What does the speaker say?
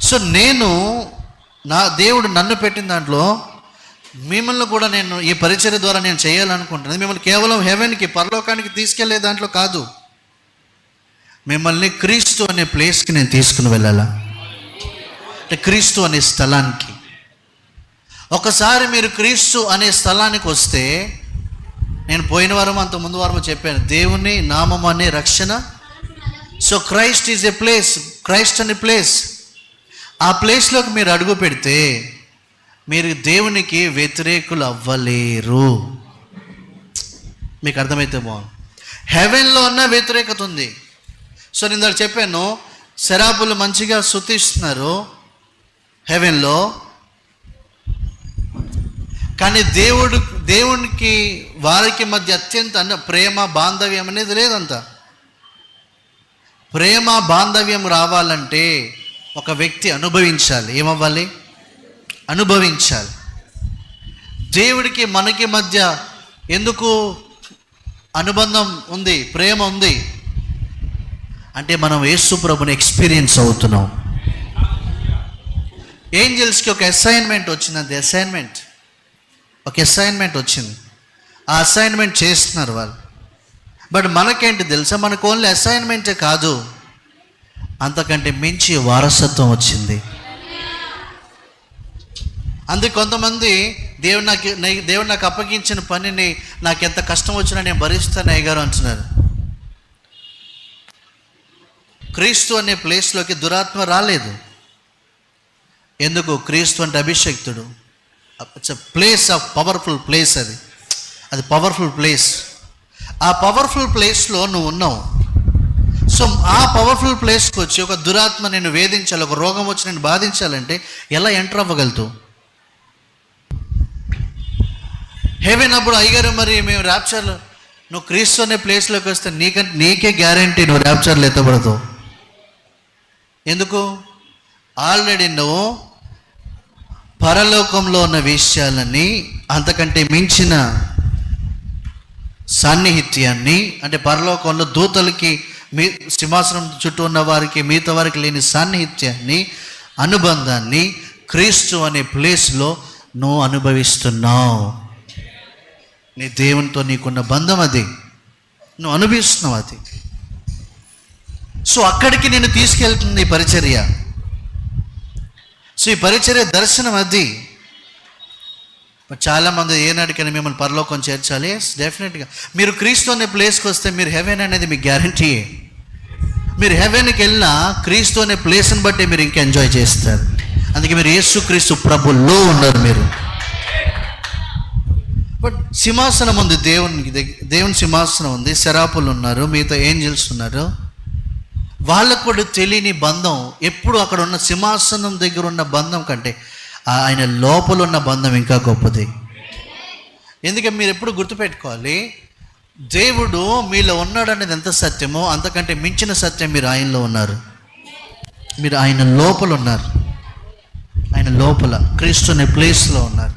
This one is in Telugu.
సో దేవుడు నన్ను పెట్టిన దాంట్లో మిమ్మల్ని కూడా నేను ఈ పరిచర్య ద్వారా నేను చేయాలనుకుంటున్నాను. మిమ్మల్ని కేవలం హెవెన్కి, పరలోకానికి తీసుకెళ్లే దాంట్లో కాదు, మిమ్మల్ని క్రీస్తు అనే ప్లేస్కి నేను తీసుకుని వెళ్ళాలా, అంటే క్రీస్తు అనే స్థలానికి. ఒకసారి మీరు క్రీస్తు అనే స్థలానికి వస్తే, నేను పోయిన వారం అంత ముందు వారం చెప్పాను, దేవుని నామం అనే రక్షణ. So Christ is a place, Christ అనే ప్లేస్. ఆ ప్లేస్లోకి మీరు అడుగు పెడితే మీరు దేవునికి వ్యతిరేకులు అవ్వలేరు. మీకు అర్థమైతే బాగుంది. హెవెన్లో ఉన్న వ్యతిరేకత ఉంది. సో నేను ఇందాక చెప్పాను, శరాపులు మంచిగా స్తుతిస్తున్నారు హెవెన్లో, కానీ దేవునికి వారికి మధ్య అత్యంత ప్రేమ బాంధవ్యం అనేది లేదంత. ప్రేమ బాంధవ్యం రావాలంటే ఒక వ్యక్తి అనుభవించాలి. ఏమవ్వాలి? అనుభవించాలి. దేవుడికి మనకి మధ్య ఎందుకు అనుబంధం ఉంది, ప్రేమ ఉంది అంటే మనం యేసు ప్రభుని ఎక్స్పీరియన్స్ అవుతున్నాం. ఏంజల్స్కి ఒక అసైన్మెంట్ వచ్చింది. ఒక అసైన్మెంట్ వచ్చింది. ఆ అసైన్మెంట్ చేస్తున్నారు వాళ్ళు. బట్ మనకేంటి తెలుసా, మనకు ఓన్లీ అసైన్మెంటే కాదు, అంతకంటే మించి వారసత్వం వచ్చింది. అందుకే కొంతమంది దేవుడు నాకు అప్పగించిన పనిని నాకు ఎంత కష్టం వచ్చినా నేను భరిస్తాను అయ్యగారు అంటున్నారు. క్రీస్తు అనే ప్లేస్లోకి దురాత్మ రాలేదు. ఎందుకు? క్రీస్తు అంటే అభిషక్తుడు. It's place of powerful place. అది పవర్ఫుల్ ప్లేస్. ఆ పవర్ఫుల్ ప్లేస్లో నువ్వు ఉన్నావు. సో ఆ పవర్ఫుల్ ప్లేస్కి వచ్చి ఒక దురాత్మ నేను వేధించాలి, ఒక రోగం వచ్చి నేను బాధించాలంటే ఎలా ఎంటర్ అవ్వగలుగుతావు? హెవెన్ అప్పుడు అయ్యగారు మరి మేము ర్యాప్చర్లో, నువ్వు క్రీస్తు అనే ప్లేస్లోకి వస్తే నీకే గ్యారంటీ నువ్వు ర్యాప్చర్లో ఎత్తబడతావు. ఎందుకు? ఆల్రెడీ నువ్వు పరలోకంలో ఉన్న విషయాలని, అంతకంటే మించిన సాన్నిహిత్యాన్ని, అంటే పరలోకంలో దూతలకి మీ సింహాసనం చుట్టూ ఉన్న వారికి మిగతా వారికి లేని సాన్నిహిత్యాన్ని, అనుబంధాన్ని క్రీస్తు అనే ప్లేస్లో నువ్వు అనుభవిస్తున్నావు. నీ దేవునితో నీకున్న బంధం అది, నువ్వు అనుభవిస్తున్నావు అది. సో అక్కడికి నేను తీసుకెళ్తుంది ఈ పరిచర్య. సో ఈ పరిచర్య దర్శనం అది. చాలామంది ఏనాటికైనా మిమ్మల్ని పరలోకం చేర్చాలి. డెఫినెట్గా మీరు క్రీస్తు అనే ప్లేస్కి వస్తే మీరు హెవెన్ అనేది మీకు గ్యారంటీ. మీరు హెవెన్కి వెళ్ళినా క్రీస్తు అనే ప్లేస్ని బట్టి మీరు ఇంకా ఎంజాయ్ చేస్తారు. అందుకే మీరు యేసు క్రీస్తు ప్రభులో ఉన్నారు మీరు. బట్ సింహాసనం ఉంది, దేవుని సింహాసనం ఉంది, శరాపులు ఉన్నారు, మిగతా ఏంజల్స్ ఉన్నారు. వాళ్ళకు కూడా తెలియని బంధం. ఎప్పుడు అక్కడ ఉన్న సింహాసనం దగ్గర ఉన్న బంధం కంటే ఆయన లోపల ఉన్న బంధం ఇంకా గొప్పది. ఎందుకంటే మీరు ఎప్పుడు గుర్తుపెట్టుకోవాలి, దేవుడు మీలో ఉన్నాడు అనేది ఎంత సత్యమో అంతకంటే మించిన సత్యం మీరు ఆయనలో ఉన్నారు. మీరు ఆయన లోపల ఉన్నారు. ఆయన లోపల క్రీస్తు అనే ప్లేస్లో ఉన్నారు.